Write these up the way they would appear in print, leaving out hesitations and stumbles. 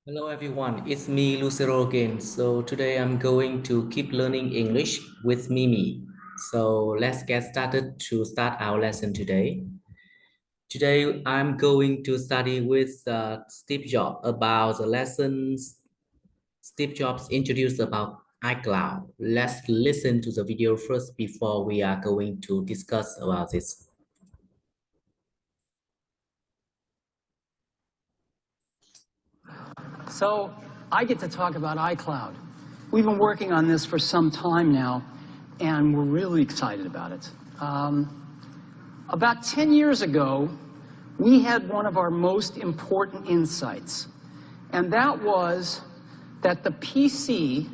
Hello everyone, it's me Lucero again. So today I'm going to keep learning English with Mimi. So let's get started to start our lesson today. Today I'm going to study with Steve Jobs about the lessons Steve Jobs introduced about iCloud. Let's listen to the video first before we are going to discuss about this. So I get to talk about iCloud. We've been working on this for some time now, and we're really excited about it. About 10 years ago, we had one of our most important insights, and that was that the PC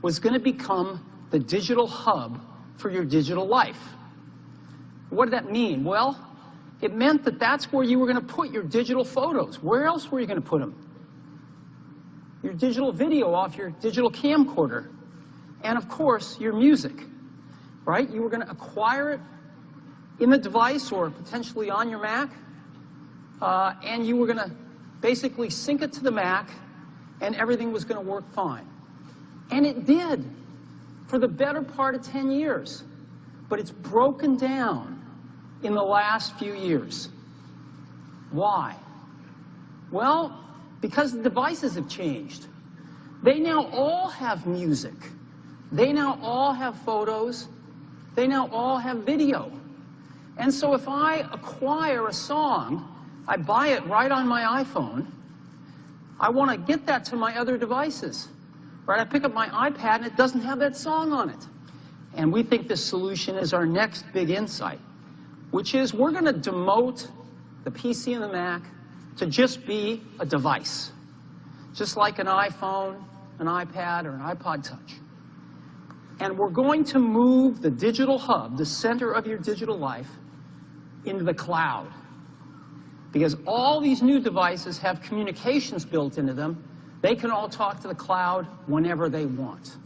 was going to become the digital hub for your digital life. What did that mean? Well, it meant that that's where you were going to put your digital photos. Where else were you going to put them? Your digital video off your digital camcorder, and of course, your music, right? You were going to acquire it in the device or potentially on your Mac, and you were going to basically sync it to the Mac, and everything was going to work fine. And it did for the better part of 10 years, but it's broken down in the last few years. Why? Well, because the devices have changed. They now all have music. They now all have photos. They now all have video. And so if I acquire a song, I buy it right on my iPhone, I want to get that to my other devices. Right? I pick up my iPad and it doesn't have that song on it. And we think this solution is our next big insight, which is we're going to demote the PC and the Mac to just be a device, just like an iPhone, an iPad, or an iPod Touch. And we're going to move the digital hub, the center of your digital life, into the cloud. Because all these new devices have communications built into them. They can all talk to the cloud whenever they want.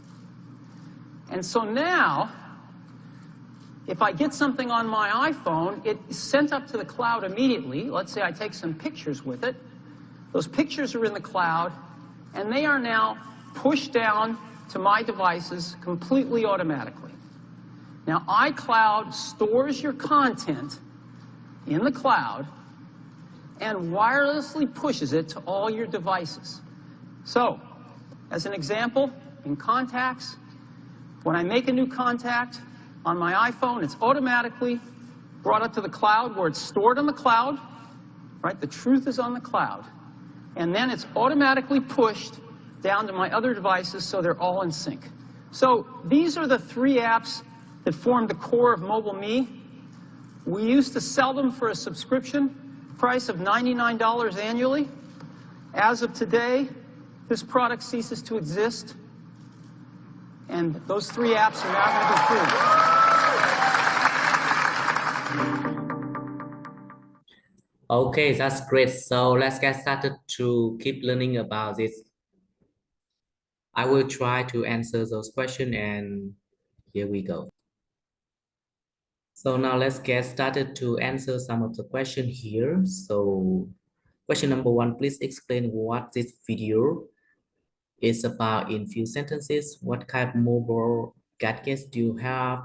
And so now, if I get something on my iPhone, it's sent up to the cloud immediately. Let's say I take some pictures with it. Those pictures are in the cloud, and they are now pushed down to my devices completely automatically. Now, iCloud stores your content in the cloud and wirelessly pushes it to all your devices. So, as an example, in contacts, when I make a new contact, on my iPhone, it's automatically brought up to the cloud where it's stored on the cloud, right? The truth is on the cloud. And then it's automatically pushed down to my other devices so they're all in sync. So these are the three apps that form the core of MobileMe. We used to sell them for a subscription price of $99 annually. As of today, this product ceases to exist, and those three apps are now going to be free. Okay, that's great. So let's get started to keep learning about this. I will try to answer those questions, and here we go. So now let's get started to answer some of the questions here. So question number one, please explain what this video is about in few sentences. What kind of mobile gadgets do you have?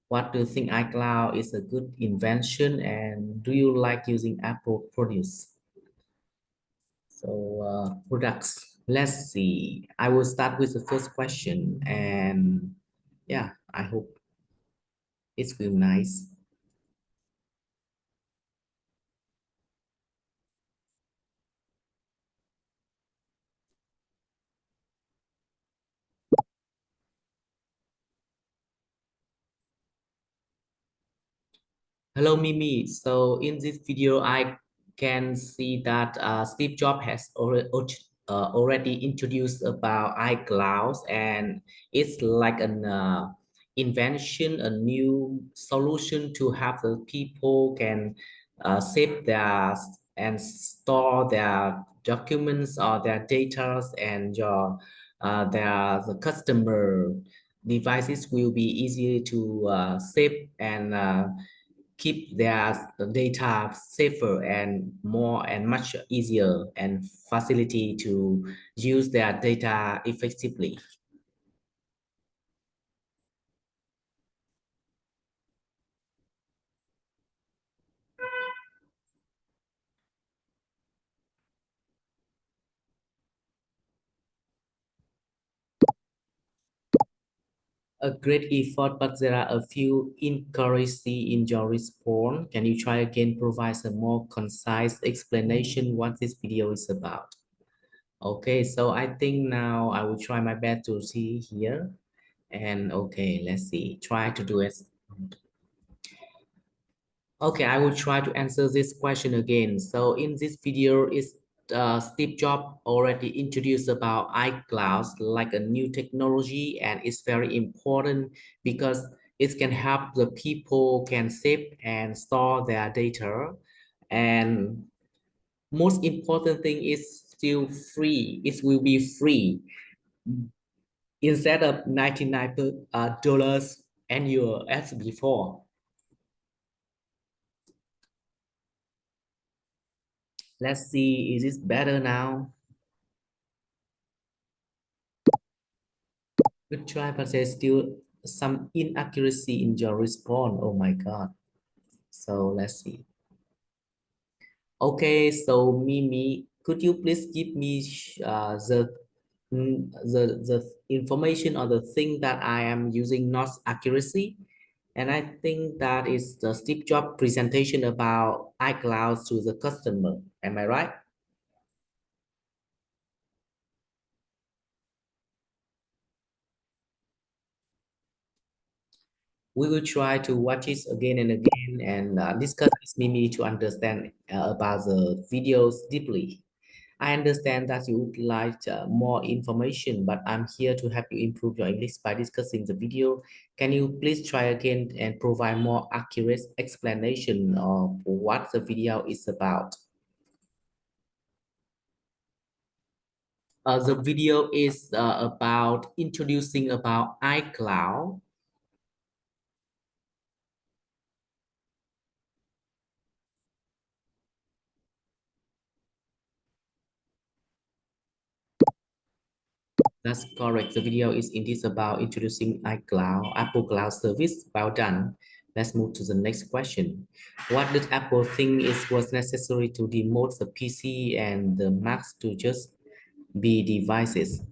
What do you think iCloud is a good invention? And do you like using Apple products? So products, let's see. I will start with the first question, and yeah, I hope it will nice. Hello, Mimi. So in this video, I can see that Steve Jobs has already introduced about iCloud, and it's like an invention, a new solution to have the people can save their and store their documents or their data and the customer devices will be easy to save and keep their data safer and more and much easier and facility to use their data effectively. A great effort, but there are a few inaccuracy in your response. Can you try again, provide a more concise explanation what this video is about? Okay, so I think now I will try my best to see here. And okay, let's see, try to do it. Okay, I will try to answer this question again. So in this video, is Steve Jobs already introduced about iCloud like a new technology, and it's very important because it can help the people can save and store their data. And most important thing is still free. It will be free instead of $99 annual as before. Let's see, is it better now? Good try, but there's still some inaccuracy in your response. Oh my God. So let's see. Okay, so Mimi, could you please give me the information or the thing that I am using not accuracy? And I think that is the Steve Jobs presentation about iCloud to the customer. Am I right? We will try to watch it again and again and discuss with Mimi to understand about the videos deeply. I understand that you would like more information, but I'm here to help you improve your English by discussing the video. Can you please try again and provide more accurate explanation of what the video is about? The video is about introducing about iCloud. That's correct. The video is indeed about introducing iCloud, Apple Cloud service. Well done. Let's move to the next question. What did Apple think it was necessary to demote the PC and the Macs to just be devices?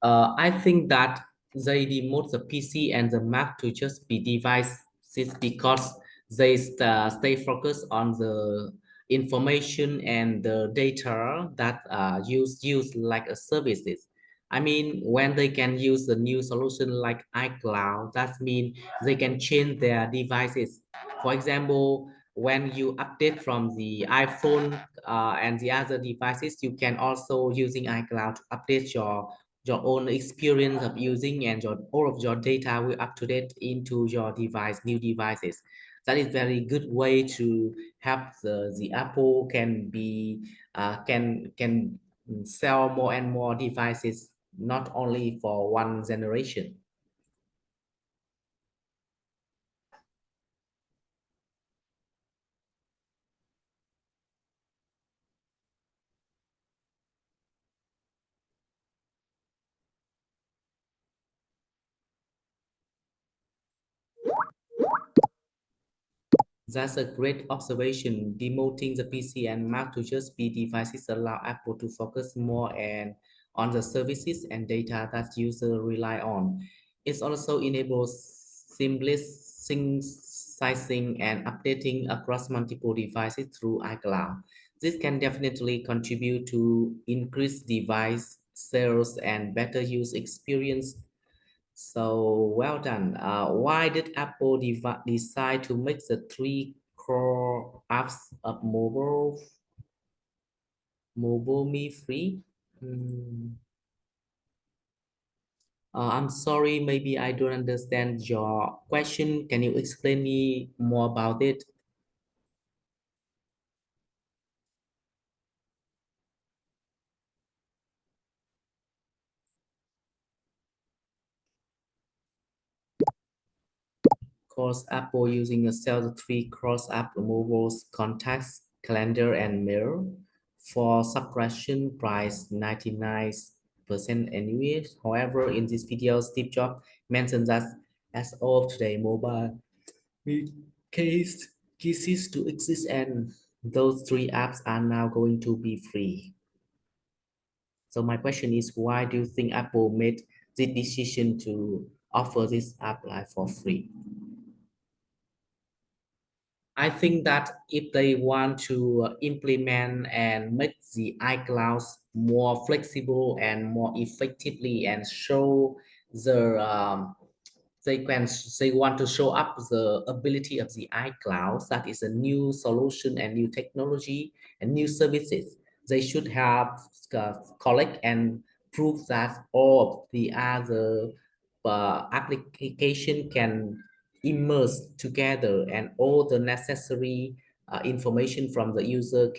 I think that they demote the PC and the Mac to just be devices because they stay focused on the information and the data that use like a services. I mean, when they can use the new solution like iCloud, that means they can change their devices. For example, when you update from the iPhone and the other devices, you can also using iCloud to update your own experience of using and all of your data will up to date into your device, new devices. That is very good way to help the Apple can be can sell more and more devices, not only for one generation. That's a great observation. Demoting the PC and Mac to just be devices allow Apple to focus more and on the services and data that users rely on. It also enables seamless synchronizing and updating across multiple devices through iCloud. This can definitely contribute to increased device sales and better use experience. So well done. Why did Apple decide to make the three core apps of mobile me free? Hmm. I'm sorry, maybe I don't understand your question. Can you explain me more about it? course, Apple using a Cell 3 cross-app removals, contacts, calendar, and mirror. For suppression, price 99% anyway. However, in this video, Steve Jobs mentioned that as of today, mobile case cease to exist and those three apps are now going to be free. So my question is, why do you think Apple made the decision to offer this app like for free? I think that if they want to implement and make the iCloud more flexible and more effectively and show the they want to show up the ability of the iCloud, that is a new solution and new technology and new services. They should have collect and prove that all of the other application can immerse together and all the necessary information from the user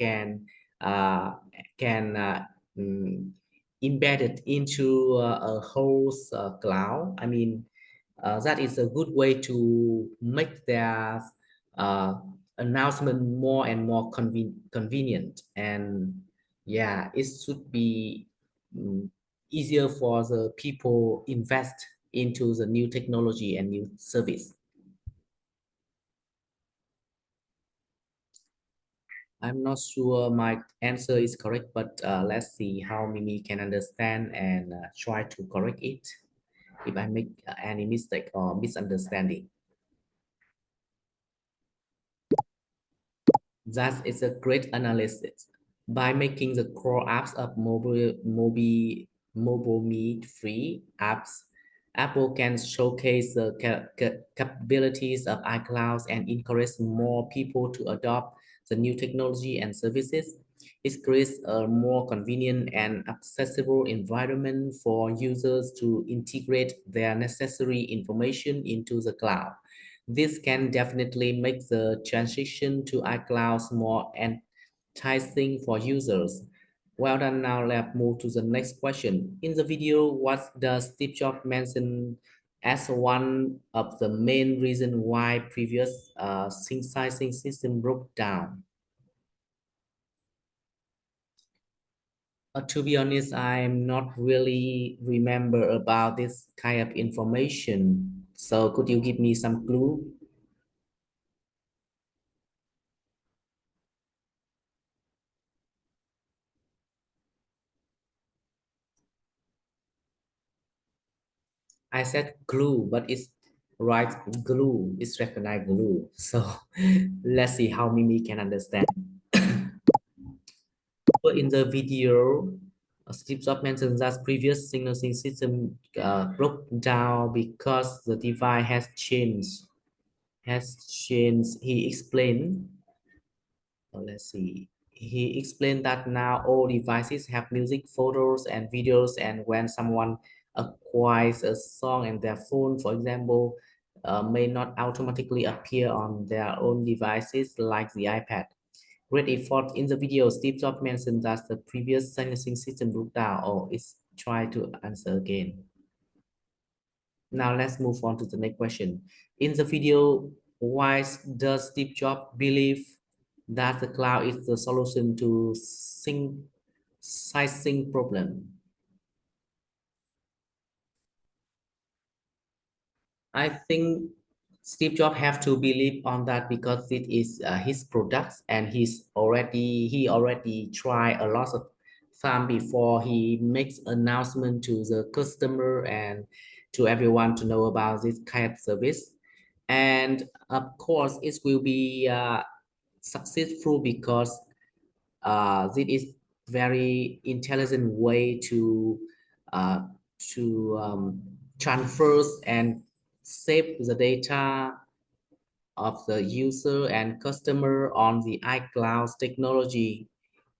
uh, can embed it into a whole cloud. I mean, that is a good way to make their uh, announcement more and more convenient. And yeah, it should be easier for the people invest into the new technology and new service. I'm not sure my answer is correct, but let's see how Mimi can understand and try to correct it if I make any mistake or misunderstanding. That is a great analysis. By making the core apps of mobile meet free apps, Apple can showcase the capabilities of iCloud and encourage more people to adopt the new technology and services. It creates a more convenient and accessible environment for users to integrate their necessary information into the cloud. This can definitely make the transition to iCloud more enticing for users. Well done. Now let's move to the next question. In the video, what does Steve Jobs mention as one of the main reasons why previous synthesizing system broke down? To be honest, I'm not really remember about this kind of information. So could you give me some clue? I said glue, but it's right glue. It's recognized glue. So let's see how Mimi can understand. But in the video, Steve Jobs mentioned that previous signaling system broke down because the device has changed. Has changed. He explained. Let's see. He explained that now all devices have music, photos, and videos, and when someone acquires a song in their phone, for example, may not automatically appear on their own devices like the iPad. Great effort in the video. Steve Jobs mentioned that the previous silencing system broke down. Oh, it's try to answer again. Now let's move on to the next question. In the video, why does Steve Jobs believe that the cloud is the solution to sizing problem? I think Steve Jobs have to believe on that because it is his products and he already tried a lot of time before he makes announcement to the customer and to everyone to know about this kind of service. And of course, it will be successful because this is very intelligent way uh, to transfer and save the data of the user and customer on the iCloud technology.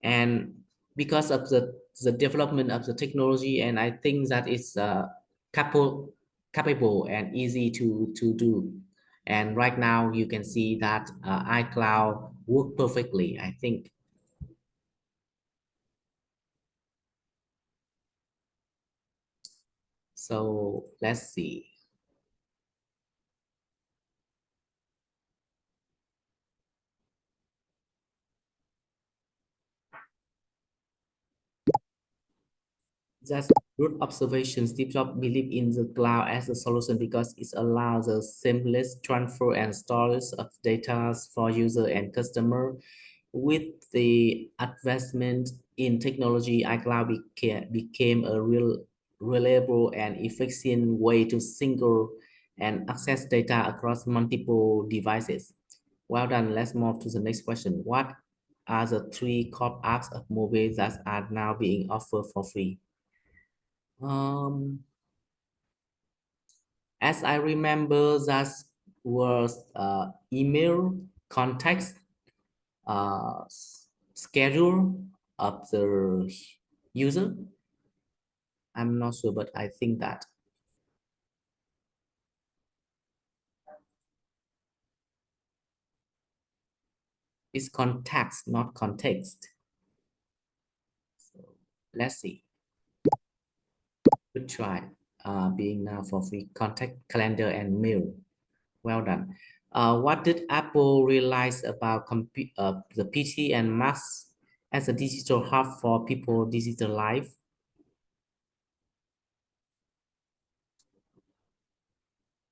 And because of the development of the technology, and I think that it's capable and easy to do. And right now you can see that iCloud work perfectly, I think. So let's see. That's good observation. Steve Jobs believed in the cloud as a solution because it allows the seamless transfer and storage of data for user and customer. With the advancement in technology, iCloud became a reliable and efficient way to single and access data across multiple devices. Well done. Let's move to the next question. What are the three core apps of mobile that are now being offered for free? Um, as I remember, that was email, context, schedule of the user. I'm not sure, but I think that it's context, not context. So let's see. Good try. Being now for free contact, calendar, and mail. Well done. What did Apple realize about the PC and Mac as a digital hub for people digital life?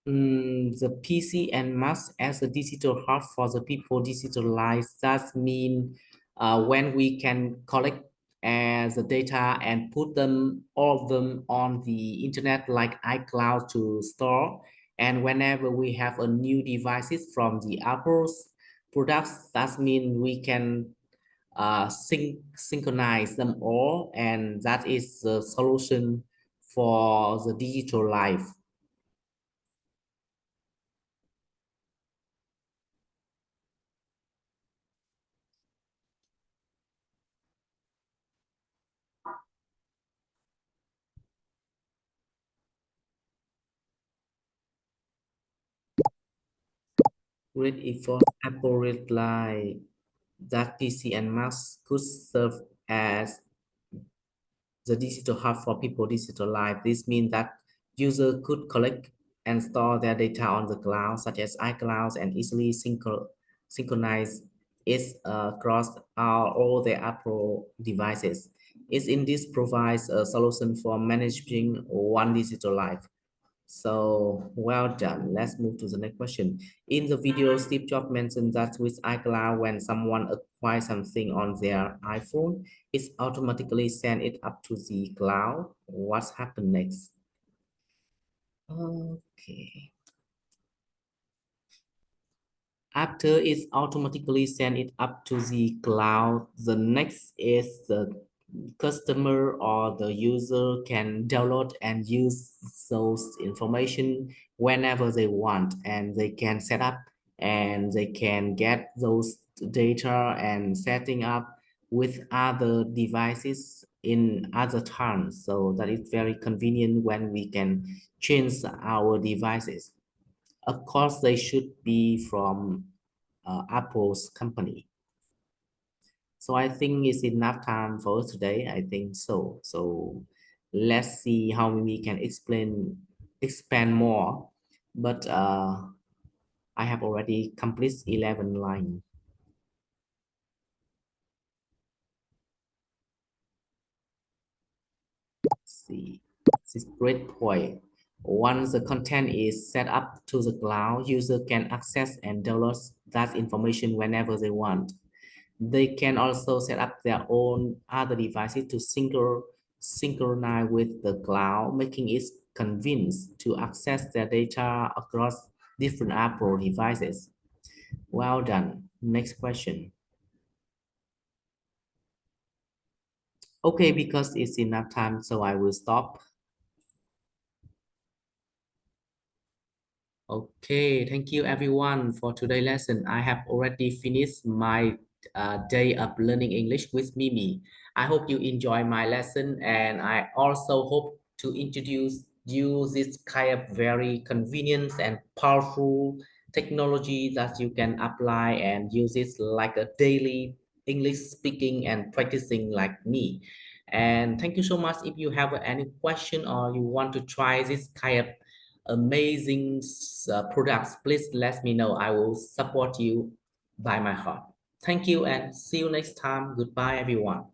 The PC and Mac as a digital hub for the people digital life. That mean when we can collect as the data and put them all of them on the internet like iCloud to store. And whenever we have a new devices from the Apple's products, that mean we can synchronize them all, and that is the solution for the digital life. Great effort. Apple replied that PC and Mac could serve as the digital hub for people digital life. This means that user could collect and store their data on the cloud, such as iCloud, and easily synchronize it across all the Apple devices. It's in this provides a solution for managing one digital life. So well done. Let's move to the next question. In the video, Steve Jobs mentioned that with iCloud, when someone acquires something on their iPhone, it's automatically send it up to the cloud. What's happened next? Okay. After it's automatically send it up to the cloud, the next is the customer or the user can download and use those information whenever they want, and they can set up and they can get those data and setting up with other devices in other times. So that is very convenient when we can change our devices. Of course, they should be from Apple's company. So I think it's enough time for today. I think so. So let's see how we can expand more. But I have already completed 11 lines. See, this is great point. Once the content is set up to the cloud, user can access and download that information whenever they want. They can also set up their own other devices to synchronize with the cloud, making it convenient to access their data across different Apple devices. Well done. Next question. Okay, because it's enough time, so I will stop. Okay, thank you everyone for today's lesson. I have already finished my day of learning English with Mimi. I hope you enjoy my lesson, and I also hope to introduce you this kind of very convenient and powerful technology that you can apply and use it like a daily English speaking and practicing like me. And thank you so much. If you have any question or you want to try this kind of amazing products, please let me know. I will support you by my heart. Thank you and see you next time. Goodbye, everyone.